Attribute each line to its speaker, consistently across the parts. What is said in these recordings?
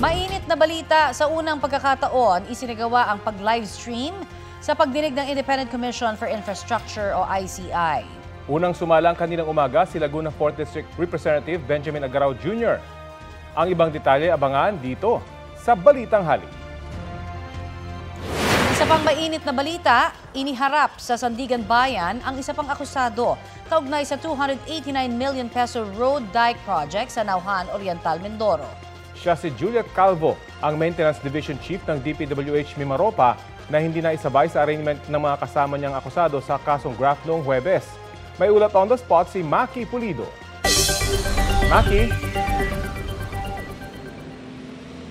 Speaker 1: Mainit na balita, sa unang pagkakataon, isinagawa ang pag-livestream sa pagdinig ng Independent Commission for Infrastructure o ICI.
Speaker 2: Unang sumalang kaninang umaga si Laguna 4th District Representative Benjamin Agaraw Jr. Ang ibang detalye abangan dito sa Balitang Hali.
Speaker 1: Isa pang mainit na balita, iniharap sa Sandigan Bayan ang isa pang akusado kaugnay sa 289 million peso road dike project sa Nauhan, Oriental, Mindoro.
Speaker 2: Siya si Juliet Calvo, ang Maintenance Division Chief ng DPWH Mimaropa na hindi na isabay sa arraignment ng mga kasama niyang akusado sa kasong graft noong Huwebes. May ulat on the spot si Maki Pulido. Maki?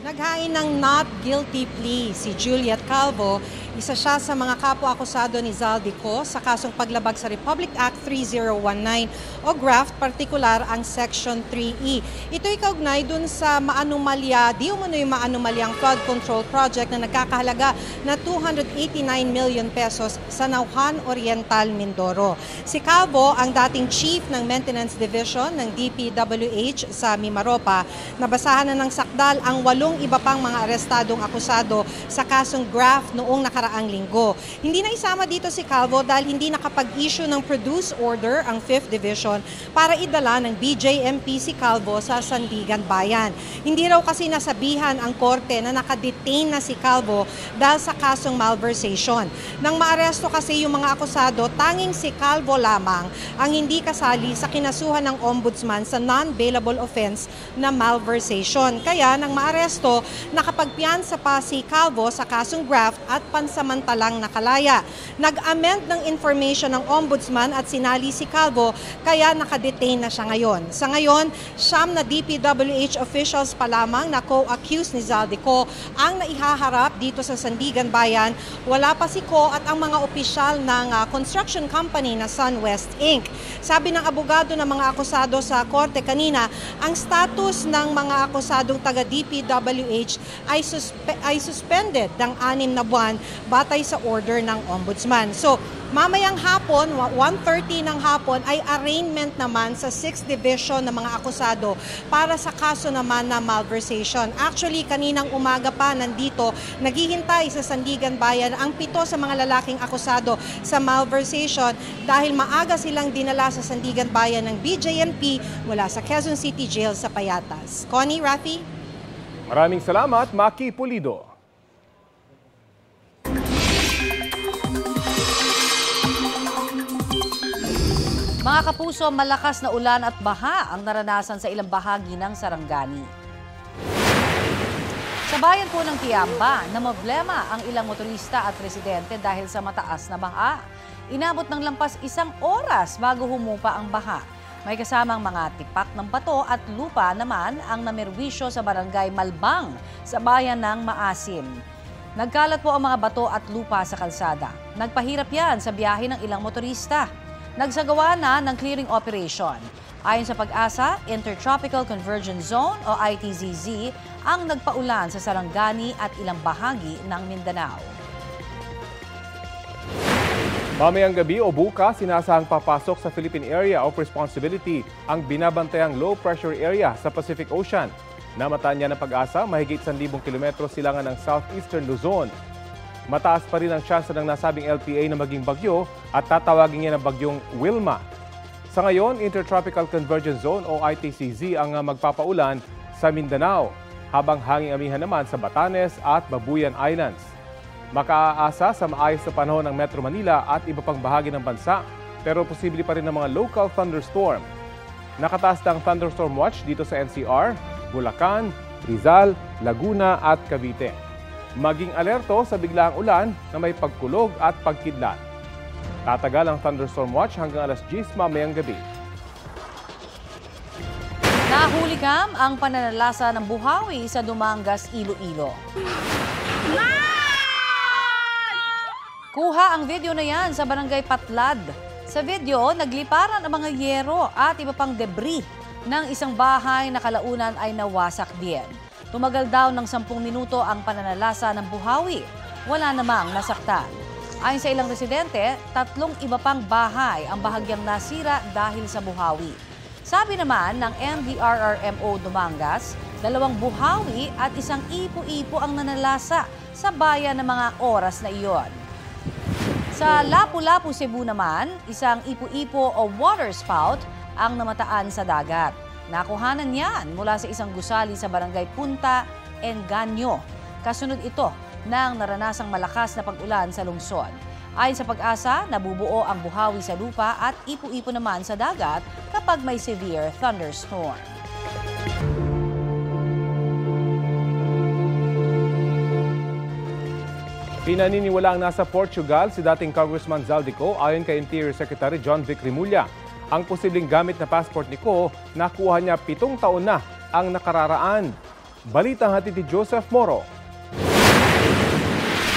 Speaker 3: Naghain ng not guilty plea si Juliet Calvo. Isa siya sa mga kapwa-akusado ni Zaldico sa kasong paglabag sa Republic Act 3019 o graft, partikular ang Section 3E. Ito'y kaugnay dun sa maanumalya, di umano'y maanumalyang flood control project na nagkakahalaga na 289 million pesos sa Nauhan, Oriental, Mindoro. Si Calvo, ang dating Chief ng Maintenance Division ng DPWH sa Mimaropa, nabasahan na ng sakdal ang 8 iba pang mga arestadong akusado sa kasong graft noong nakaraang linggo. Hindi na isama dito si Calvo dahil hindi nakapag-issue ng produce order ang 5th Division para idala ng BJMP si Calvo sa Sandigan Bayan. Hindi raw kasi nasabihan ang korte na nakadetain na si Calvo dahil sa kasong malversation. Nang maaresto kasi yung mga akusado, tanging si Calvo lamang ang hindi kasali sa kinasuhan ng ombudsman sa non-bailable offense na malversation. Kaya nang maaresto, nakapagpiyansa pa si Calvo sa kasong graft at pansamantalang nakalaya. Nag-amend ng information ng ombudsman at sinali si Calvo kaya nakadetain na siya ngayon. Sa ngayon, 9 na DPWH officials pa lamang na co-accused ni Zaldico ang naihaharap dito sa Sandigan Bayan. Wala pa si Co at ang mga opisyal ng construction company na SunWest Inc. Sabi ng abogado ng mga akusado sa korte kanina, ang status ng mga akusadong taga DPWH ay suspended ng 6 na buwan batay sa order ng ombudsman. So, mamayang hapon, 1:30 ng hapon, ay arraignment naman sa 6th Division ng mga akusado para sa kaso naman na malversation. Actually, kaninang umaga pa nandito, naghihintay sa Sandigan Bayan ang 7 sa mga lalaking akusado sa malversation dahil maaga silang dinala sa Sandigan Bayan ng BJMP mula sa Quezon City Jail sa Payatas. Connie, Rafi?
Speaker 2: Maraming salamat, Maki Pulido.
Speaker 1: Mga kapuso, malakas na ulan at baha ang naranasan sa ilang bahagi ng Sarangani. Sa bayan po ng Tiamba, namblema ang ilang motorista at residente dahil sa mataas na baha. Inabot ng lampas 1 oras bago humupa ang baha. May kasamang mga tipak ng bato at lupa naman ang namerwisyo sa barangay Malbang sa bayan ng Maasim. Nagkalat po ang mga bato at lupa sa kalsada. Nagpahirap yan sa biyahe ng ilang motorista. Nagsagawa na ng clearing operation. Ayon sa Pag-asa, Intertropical Convergence Zone o ITZZ ang nagpaulan sa Sarangani at ilang bahagi ng Mindanao.
Speaker 2: Mamayang gabi o bukas, sinasahang papasok sa Philippine Area of Responsibility ang binabantayang low pressure area sa Pacific Ocean. Namataan niya ng Pag-asa, mahigit 1,000 kilometro silangan ng southeastern Luzon. Mataas pa rin ang tsansa ng nasabing LPA na maging bagyo at tatawagin niya ng bagyong Wilma. Sa ngayon, Intertropical Convergence Zone o ITCZ ang magpapaulan sa Mindanao, habang hanging amihan naman sa Batanes at Babuyan Islands. Makaaasa sa maayos na panahon ng Metro Manila at iba pang bahagi ng bansa, pero posible pa rin ng mga local thunderstorm. Nakataas ng thunderstorm watch dito sa NCR, Bulacan, Rizal, Laguna at Cavite. Maging alerto sa biglaang ulan na may pagkulog at pagkidlat. Tatagal ang thunderstorm watch hanggang alas 10 mamayang gabi.
Speaker 1: Nahulikam ang pananalasa ng buhawi sa Dumangas, Iloilo. Kuha ang video na yan sa Barangay Patlad. Sa video, nagliparan ang mga yero at iba pang debris ng isang bahay na kalaunan ay nawasak din. Tumagal daw ng 10 minuto ang pananalasa ng buhawi. Wala namang nasaktan. Ayon sa ilang residente, 3 iba pang bahay ang bahagyang nasira dahil sa buhawi. Sabi naman ng MDRRMO Dumangas, 2 buhawi at isang ipo-ipo ang nanalasa sa bayan ng mga oras na iyon. Sa Lapu-Lapu, Cebu naman, isang ipo-ipo o water spout ang namataan sa dagat. Nakuhanan yan mula sa isang gusali sa barangay Punta, Engaño. Kasunod ito ng naranasang malakas na pag-ulan sa lungsod. Ayon sa Pag-asa, nabubuo ang buhawi sa lupa at ipo-ipo naman sa dagat kapag may severe thunderstorm.
Speaker 2: Pinaniniwalaang nasa Portugal si dating Congressman Zaldico ayon kay Interior Secretary John Vic Rimulya. Ang posibleng gamit na passport ni Co, nakuha niya 7 taon na ang nakararaan. Balitang hatid ni Joseph Moro.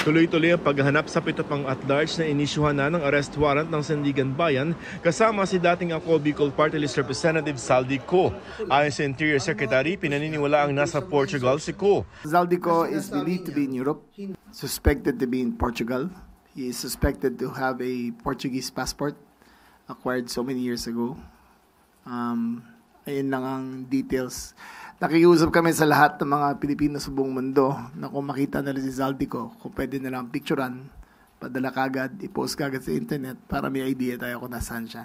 Speaker 4: Tuloy-tuloy ang paghahanap sa 7 pang at-large na inisyuhan na ng arrest warrant ng Sandigan Bayan kasama si dating Ako Bicol Party List Representative Zaldico. Ayon sa Interior Secretary, pinaniniwala ang nasa Portugal si Co.
Speaker 5: Zaldico is believed to be in Europe, suspected to be in Portugal. He is suspected to have a Portuguese passport acquired so many years ago. Ayun lang ang details. Nakikiusap kami sa lahat ng mga Pilipino sa buong mundo na kung makita nila si Zaldico, kung pwede na lang picturean, padala kagad, i-post kagad sa internet para may idea tayo kung nasaan siya.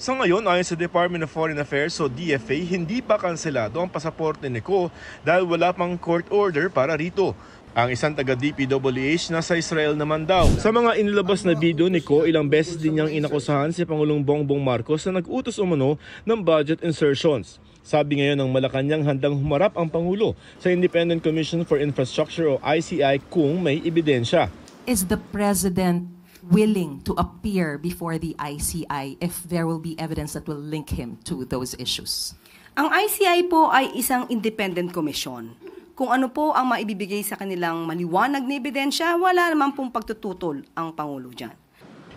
Speaker 4: Sa ngayon, ayon sa Department of Foreign Affairs o DFA, hindi pa kanselado ang pasaporte ni Co dahil wala pang court order para rito. Ang isang taga-DPWH nasa Israel naman daw. Sa mga inilabas na video ni Co, ilang beses din niyang inakusahan si Pangulong Bongbong Marcos na nag-utos umano ng budget insertions. Sabi ngayon ng Malacanang handang humarap ang Pangulo sa Independent Commission for Infrastructure o ICI kung may ebidensya.
Speaker 6: Is the President willing to appear before the ICI if there will be evidence that will link him to those issues?
Speaker 7: Ang ICI po ay isang independent commission. Kung ano po ang maibibigay sa kanilang maliwanag na ebidensya, wala naman pong pagtututol ang Pangulo dyan.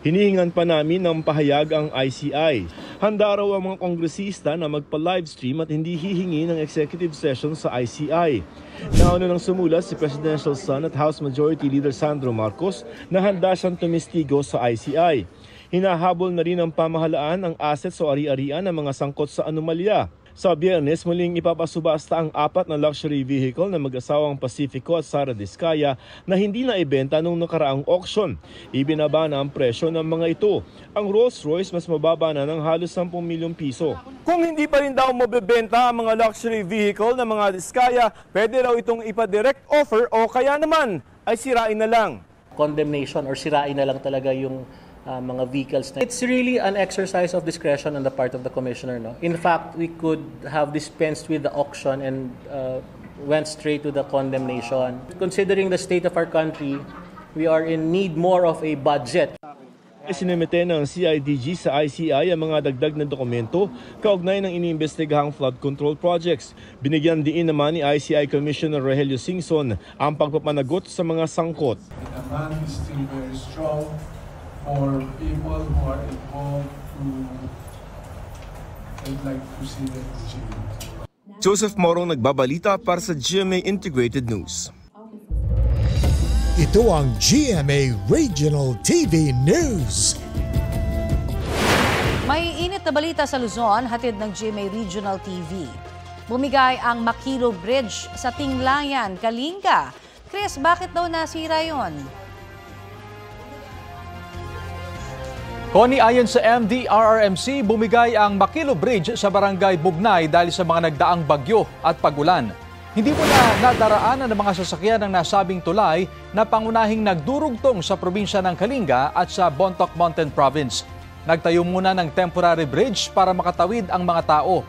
Speaker 4: Hinihingan pa namin ng pahayag ang ICI. Handa raw ang mga kongresista na magpa-livestream at hindi hihingi ng executive session sa ICI. Nauna nang sumula si Presidential Son at House Majority Leader Sandro Marcos na handa siyang tumistigo sa ICI. Hinahabol na rin ng pamahalaan ang assets o ari-arian ng mga sangkot sa anomalya. Sa Biyernes, muling ipapasubasta ang 4 na luxury vehicle na mag-asawang Pacifico at Sara Diskaya na hindi na ibenta nung nakaraang auction. Ibinaba na ang presyo ng mga ito. Ang Rolls-Royce mas mababa na ng halos 10 milyong piso. Kung hindi pa rin daw mabebenta ang mga luxury vehicle ng mga Diskaya, pwede raw itong ipa-direct offer o kaya naman ay sirain na lang.
Speaker 8: Condemnation or sirain na lang talaga yung mga vehicles. It's really an exercise of discretion on the part of the commissioner. No? In fact, we could have dispensed with the auction and went straight to the condemnation. Considering the state of our country, we are in need more of a budget.
Speaker 4: Sinimite ng CIDG sa ICI ang mga dagdag na dokumento kaugnay ng iniimbestigahang flood control projects. Binigyan diin naman ni ICI Commissioner Rogelio Singson ang pagpapanagot sa mga sangkot.
Speaker 9: The demand is still very strong for people who are involved I'd like to see them achieve.
Speaker 4: Joseph Morong nagbabalita para sa GMA Integrated News.
Speaker 10: Ito ang GMA Regional TV News.
Speaker 1: May init na balita sa Luzon, hatid ng GMA Regional TV. Bumigay ang Makilo Bridge sa Tinglayan, Kalinga. Chris, bakit daw nasira yon?
Speaker 11: Connie, ayon sa MDRRMC, bumigay ang Makilo Bridge sa Barangay Bugnay dahil sa mga nagdaang bagyo at pagulan. Hindi mo na nadaraanan ng mga sasakyan ng nasabing tulay na pangunahing nagdurugtong sa probinsya ng Kalinga at sa Bontoc Mountain Province. Nagtayo muna ng temporary bridge para makatawid ang mga tao.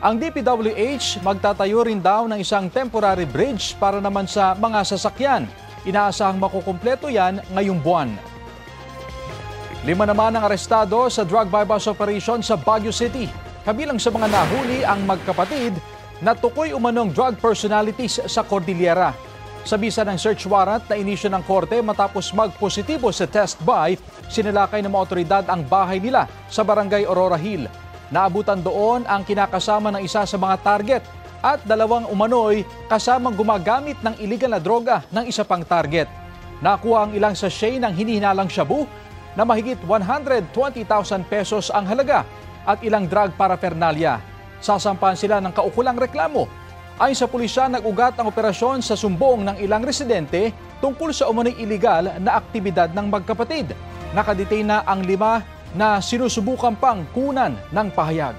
Speaker 11: Ang DPWH magtatayo rin daw ng isang temporary bridge para naman sa mga sasakyan. Inaasahang makukumpleto yan ngayong buwan. 5 naman ang arestado sa drug bypass operation sa Baguio City. Kabilang sa mga nahuli ang magkapatid na tukoy umanong drug personalities sa Cordillera. Sa bisa ng search warrant na inisyo ng korte matapos magpositibo sa test buy, sinalakay ng mga otoridad ang bahay nila sa Barangay Aurora Hill. Naabutan doon ang kinakasama ng isa sa mga target at 2 umano'y kasamang gumagamit ng iligal na droga ng isa pang target. Nakuha ang ilang sachet ng hinihinalang shabu na mahigit 120,000 pesos ang halaga at ilang drug paraphernalia. Sasampahan sila ng kaukulang reklamo. Ayon sa pulisya, nag-ugat ang operasyon sa sumbong ng ilang residente tungkol sa umano'y iligal na aktibidad ng magkapatid. Nakadetain na ang 5 na sinusubukan pang kunan ng pahayag.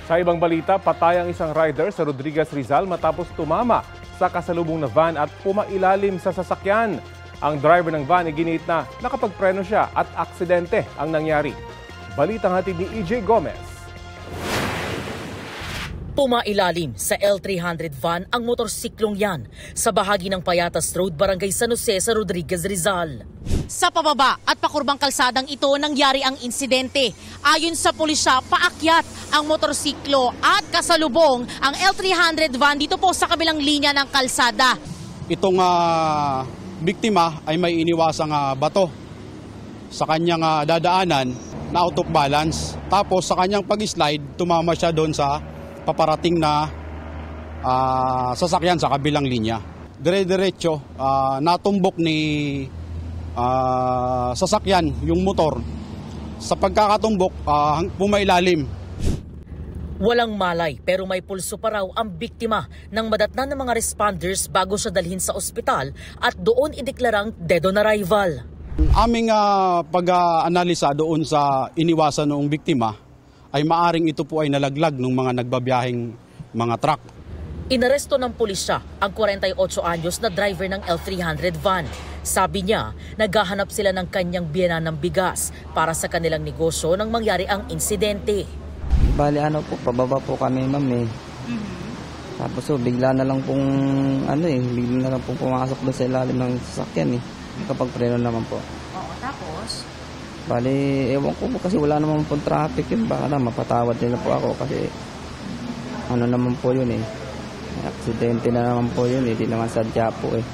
Speaker 2: Sa ibang balita, patay ang isang rider sa Rodriguez, Rizal matapos tumama sa kasalubong na van at pumailalim sa sasakyan. Ang driver ng van ay ginit na nakapagpreno siya at aksidente ang nangyari. Balitang hatid ni EJ Gomez.
Speaker 12: Pumailalim sa L300 van ang motorsiklong yan sa bahagi ng Payatas Road, Barangay San Jose sa Rodriguez, Rizal. Sa pababa at pakurbang kalsadang ito nangyari ang insidente. Ayon sa pulisya, paakyat ang motorsiklo at kasalubong ang L300 van dito po sa kabilang linya ng kalsada.
Speaker 13: Itong biktima ay may iniwasang bato sa kanyang dadaanan na out of balance. Tapos sa kanyang pag-slide, tumama siya doon sa paparating na sasakyan sa kabilang linya. Dire-diretso, natumbok ni sasakyan yung motor. Sa pagkakatumbok, pumailalim.
Speaker 12: Walang malay pero may pulso pa raw ang biktima nang madatnan ng mga responders bago siya dalhin sa ospital at doon ideklarang dead on arrival.
Speaker 13: Aming pag-analisa doon sa iniwasan noong biktima ay maaring ito po ay nalaglag ng mga nagbabiyaheng mga truck.
Speaker 12: Inaresto ng pulisya ang 48 anyos na driver ng L300 van. Sabi niya, naghahanap sila ng kanyang biyenan ng bigas para sa kanilang negosyo nang mangyari ang insidente.
Speaker 14: Bali pababa po kami ma'am eh. Tapos bigla na lang pong pumasok doon sa ilalim ng sasakyan eh. Kapag preno naman po.
Speaker 12: Oo, tapos?
Speaker 14: Bali, ewan ko po kasi wala naman pong traffic yun. Baka na mapatawad nila po ako kasi naman po yun eh. Aksidente na naman po yun eh. Di naman sadya po eh.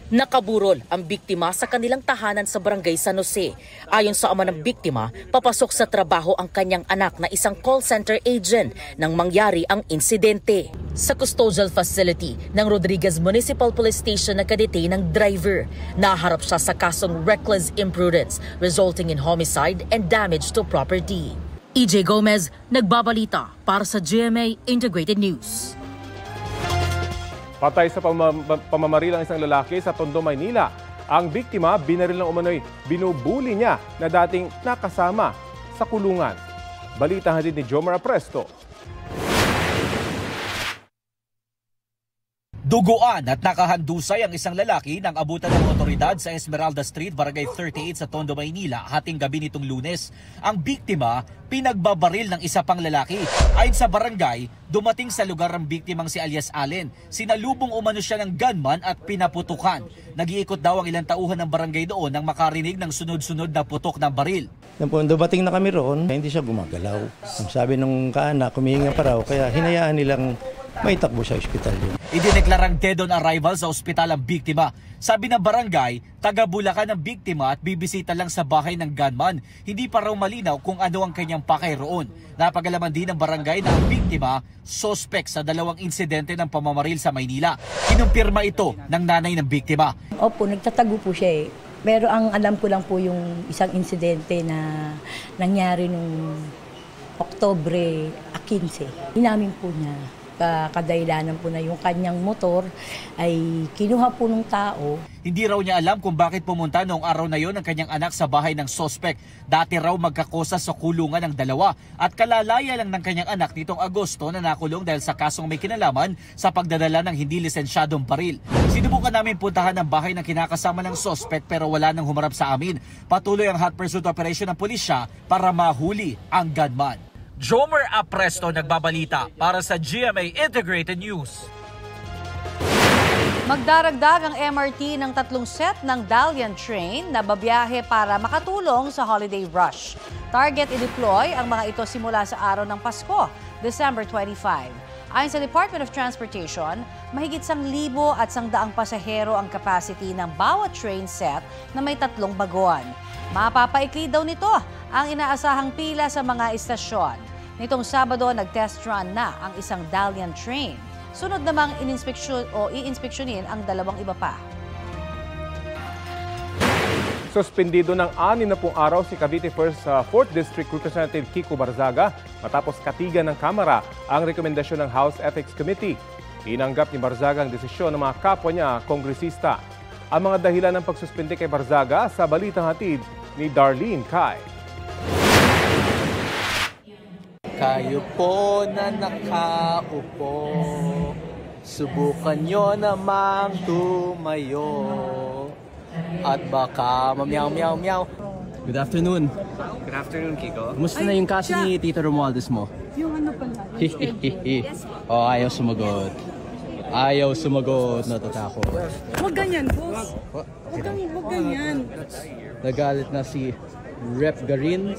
Speaker 12: Nakaburol ang biktima sa kanilang tahanan sa Barangay San Jose. Ayon sa ama ng biktima, papasok sa trabaho ang kanyang anak na isang call center agent nang mangyari ang insidente. Sa custodial facility ng Rodriguez Municipal Police Station nakadetain ng driver. Naharap siya sa kasong reckless imprudence resulting in homicide and damage to property. EJ Gomez, nagbabalita para sa GMA Integrated News.
Speaker 2: Patay sa pamamaril ang isang lalaki sa Tondo, Maynila. Ang biktima, binaril ng umano'y binubuli niya na dating nakasama sa kulungan. Balita hatid ni Jomar Apresto.
Speaker 15: Duguan at nakahandusay ang isang lalaki nang abutan ng otoridad sa Esmeralda Street, Barangay 38 sa Tondo, Maynila, hating gabi nitong Lunes. Ang biktima, pinagbabaril ng isa pang lalaki. Ayon sa barangay, dumating sa lugar ang biktimang si alias Allen. Sinalubong umano siya ng gunman at pinaputukan. Nag-iikot daw ang ilang tauhan ng barangay doon nang makarinig ng sunod-sunod na putok ng baril.
Speaker 16: Nung dumating na kami roon, hindi siya gumagalaw. Ang sabi nung kaanak, humihinga pa raw, kaya hinayaan nilang may takbo sa ospital yun.
Speaker 15: Idineklarang dead on arrival sa ospital ang biktima. Sabi ng barangay, taga Bulacan ang biktima at bibisita lang sa bahay ng gunman. Hindi pa raw malinaw kung ano ang kanyang pakay roon. Napagalaman din ng barangay na ang biktima, sospek sa 2 insidente ng pamamaril sa Maynila. Kinumpirma ito ng nanay ng biktima.
Speaker 17: Opo, nagtatago po siya eh. Pero ang alam ko lang po yung isang insidente na nangyari nung Oktobre 15. Inamin po niya. Kadailanan po na yung kanyang motor ay kinuha po ng tao.
Speaker 15: Hindi raw niya alam kung bakit pumunta noong araw na yon ang kanyang anak sa bahay ng sospek. Dati raw magkakosa sa kulungan ng dalawa at kalalaya lang ng kanyang anak nitong Agosto na nakulong dahil sa kasong may kinalaman sa pagdadala ng hindi lisensyadong baril. Sinubukan namin puntahan ang bahay ng kinakasama ng sospek pero wala nang humarap sa amin. Patuloy ang hot pursuit operation ng pulisya para mahuli ang gunman. Jomer Apresto nagbabalita para sa GMA Integrated News.
Speaker 1: Magdaragdag ang MRT ng 3 set ng Dalian train na babiyahe para makatulong sa holiday rush. Target i-deploy ang mga ito simula sa araw ng Pasko, December 25. Ayon sa Department of Transportation, mahigit 1,100 pasahero ang capacity ng bawat train set na may 3 baguan. Mapapaikli daw nito ang inaasahang pila sa mga istasyon. Nitong Sabado, nag-test run na ang isang Dalian train. Sunod namang iinspeksyonin ang 2 iba pa.
Speaker 2: Suspendido ng 60 araw si Cavite 4th District Representative Kiko Barzaga matapos katigan ng Kamara ang rekomendasyon ng House Ethics Committee. Inanggap ni Barzaga ang desisyon ng mga kapwa niya kongresista. Ang mga dahilan ng pagsuspende kay Barzaga sa balitang hatid ni Darlene Kai.
Speaker 18: Kayo po na nakaupo, subukan nyo namang tumayo. At baka mamyaw-meow-meow.
Speaker 19: Good afternoon.
Speaker 18: Good afternoon, Kiko.
Speaker 19: Kumusta na yung kaso ni Tito Romualdez mo?
Speaker 20: Yung ano pala?
Speaker 19: Oh, ayaw sumagot. Ayaw sumagot, natatakot.
Speaker 20: Huwag ganyan, boss. Huwag ganyan.
Speaker 19: Nagalit na si Rep. Garin.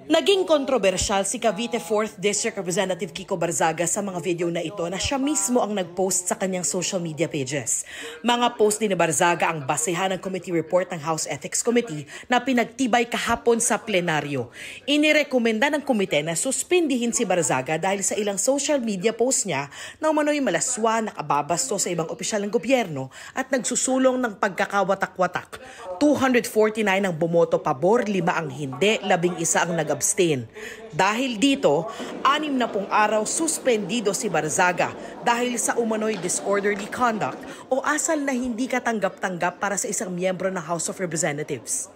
Speaker 21: Naging kontrobersyal si Cavite 4th District Representative Kiko Barzaga sa mga video na ito na siya mismo ang nag-post sa kanyang social media pages. Mga post din ni Barzaga ang basehan ng committee report ng House Ethics Committee na pinagtibay kahapon sa plenaryo. Inirekomenda ng komite na suspindihin si Barzaga dahil sa ilang social media post niya na umano'y malaswa, nakababasto sa ibang opisyal ng gobyerno at nagsusulong ng pagkakawatak-watak. 249 ang bumoto pabor, 5 ang hindi, 11 ang nag-abstain. Dahil dito, 60 araw suspendido si Barzaga dahil sa umano'y disorderly conduct o asal na hindi katanggap-tanggap para sa isang miyembro ng House of Representatives.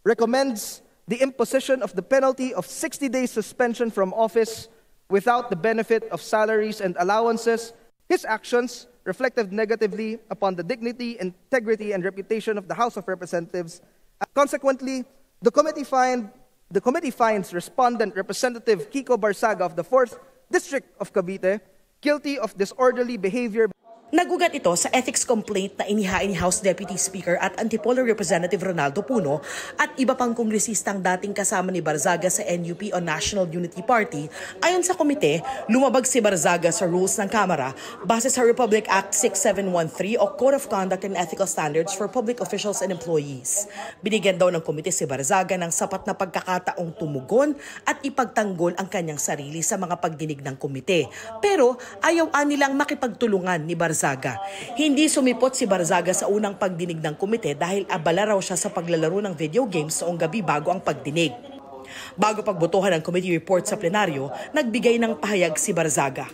Speaker 22: Recommends the imposition of the penalty of 60 days suspension from office without the benefit of salaries and allowances. His actions reflected negatively upon the dignity, integrity, and reputation of the House of Representatives. Consequently, the committee finds Respondent Representative Kiko Barzaga of the 4th District of Cavite guilty of disorderly behavior.
Speaker 21: Nagugat ito sa ethics complaint na inihain ni House Deputy Speaker at Antipolo Representative Ronaldo Puno at iba pang kongresistang dating kasama ni Barzaga sa NUP o National Unity Party. Ayon sa komite, lumabag si Barzaga sa rules ng Kamara base sa Republic Act 6713 o Code of Conduct and Ethical Standards for Public Officials and Employees. Binigyan daw ng komite si Barzaga ng sapat na pagkakataong tumugon at ipagtanggol ang kanyang sarili sa mga pagdinig ng komite. Pero ayaw nilang makipagtulungan ni Barzaga. Hindi sumipot si Barzaga sa unang pagdinig ng komite dahil abala raw siya sa paglalaro ng video games noong gabi bago ang pagdinig. Bago pagbotohan ng committee report sa plenaryo, nagbigay ng pahayag si Barzaga.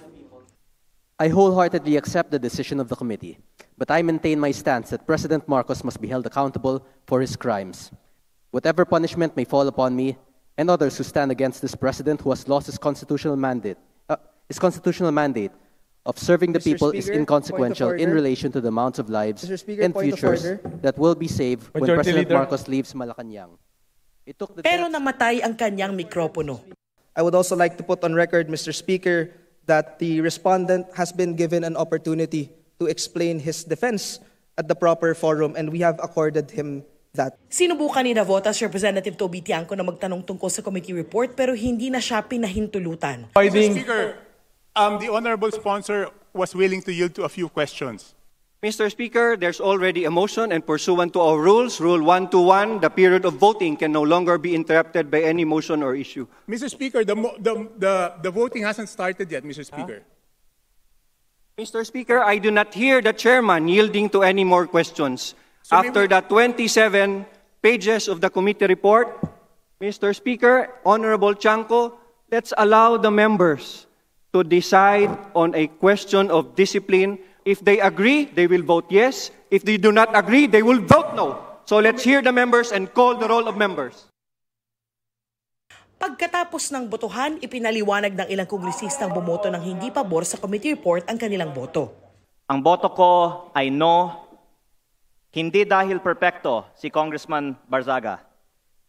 Speaker 23: I wholeheartedly accept the decision of the committee, but I maintain my stance that President Marcos must be held accountable for his crimes. Whatever punishment may fall upon me and others who stand against this president who has lost his constitutional mandate of serving the people is inconsequential in relation to the amounts of lives and futures that will be saved when President Marcos leaves Malacanang.
Speaker 21: Pero namatay ang kanyang mikropono.
Speaker 22: I would also like to put on record, Mr. Speaker, that the respondent has been given an opportunity to explain his defense at the proper forum and we have accorded him that.
Speaker 21: Sinubukan ni Navotas Representative Toby Tiangco na magtanong tungkol sa committee report pero hindi na siya pinahintulutan.
Speaker 24: Mr. Speaker, the honorable sponsor was willing to yield to a few questions.
Speaker 25: Mr. Speaker, there's already a motion and pursuant to our rules, Rule 121, the period of voting can no longer be interrupted by any motion or issue.
Speaker 24: Mr. Speaker, the voting hasn't started yet, Mr. Speaker.
Speaker 25: Mr. Speaker, I do not hear the chairman yielding to any more questions. So after the 27 pages of the committee report, Mr. Speaker, Honorable Tiangco, let's allow the members to decide on a question of discipline. If they agree, they will vote yes. If they do not agree, they will vote no. So let's hear the members and call the roll of members.
Speaker 21: Pagkatapos ng botohan, ipinaliwanag ng ilang kongresistang bumoto ng hindi pabor sa committee report ang kanilang boto.
Speaker 26: Ang boto ko ay no, hindi dahil perpekto si Congressman Barzaga,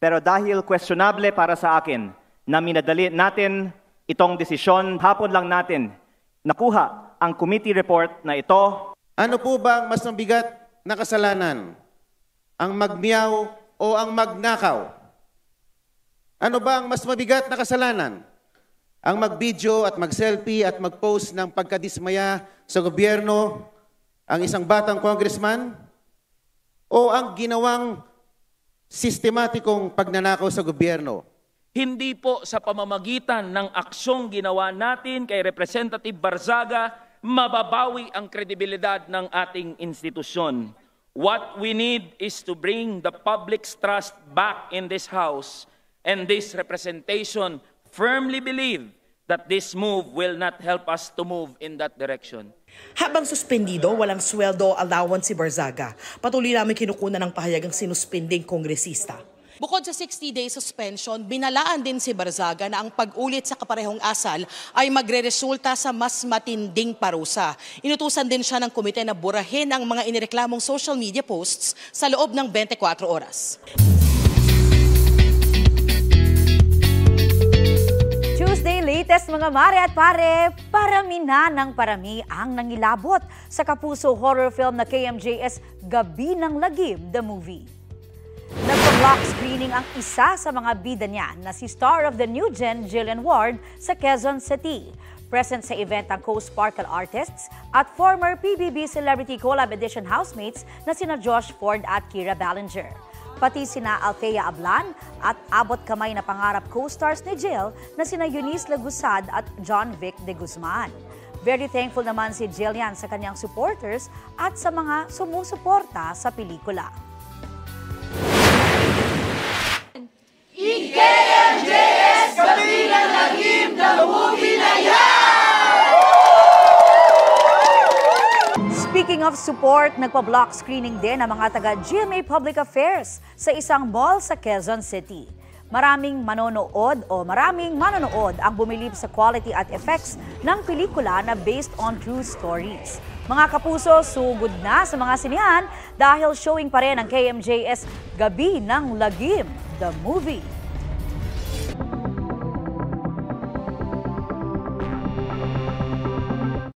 Speaker 26: pero dahil questionable para sa akin na minadali natin itong desisyon, hapon lang natin nakuha ang committee report na ito.
Speaker 27: Ano po ba ang mas mabigat na kasalanan? Ang magmiyaw o ang magnakaw? Ano ba ang mas mabigat na kasalanan? Ang mag-video at mag-selfie at mag-post ng pagkadismaya sa gobyerno ang isang batang congressman? O ang ginawang sistematikong pagnanakaw sa gobyerno?
Speaker 28: Hindi po sa pamamagitan ng aksyong ginawa natin kay Representative Barzaga, mababawi ang kredibilidad ng ating institusyon. What we need is to bring the public's trust back in this House, and this representation firmly believe that this move will not help us to move in that direction.
Speaker 21: Habang suspendido, walang sweldo allowance si Barzaga. Patuloy namin kinukunan ng pahayagang sinuspending kongresista.
Speaker 3: Bukod sa 60-day suspension, binalaan din si Barzaga na ang pag-ulit sa kaparehong asal ay magreresulta sa mas matinding parusa. Inutusan din siya ng komite na burahin ang mga inireklamong social media posts sa loob ng 24 oras.
Speaker 1: Tuesday, latest mga mare at pare, parami na ng parami ang nangilabot sa kapuso horror film na KMJS Gabi ng Lagim, the movie. Nagpa-block screening ang isa sa mga bida niya na si star of the new gen Jillian Ward sa Quezon City. Present sa event ang co-Sparkle artists at former PBB Celebrity Collab Edition housemates na sina Josh Ford at Kira Ballinger. Pati sina Althea Ablan at abot kamay na pangarap co-stars ni Jill na sina Eunice Lagusad at John Vic de Guzman. Very thankful naman si Jillian sa kanyang supporters at sa mga sumusuporta sa pelikula.
Speaker 4: KMJS Gabi ng Lagim, the movie na yan!
Speaker 1: Speaking of support, nagpa-block screening din ang mga taga GMA Public Affairs sa isang mall sa Quezon City. Maraming manonood ang bumilib sa quality at effects ng pelikula na based on true stories. Mga kapuso, sugod na sa mga sinihan dahil showing pa rin ang KMJS Gabi ng Lagim, the movie.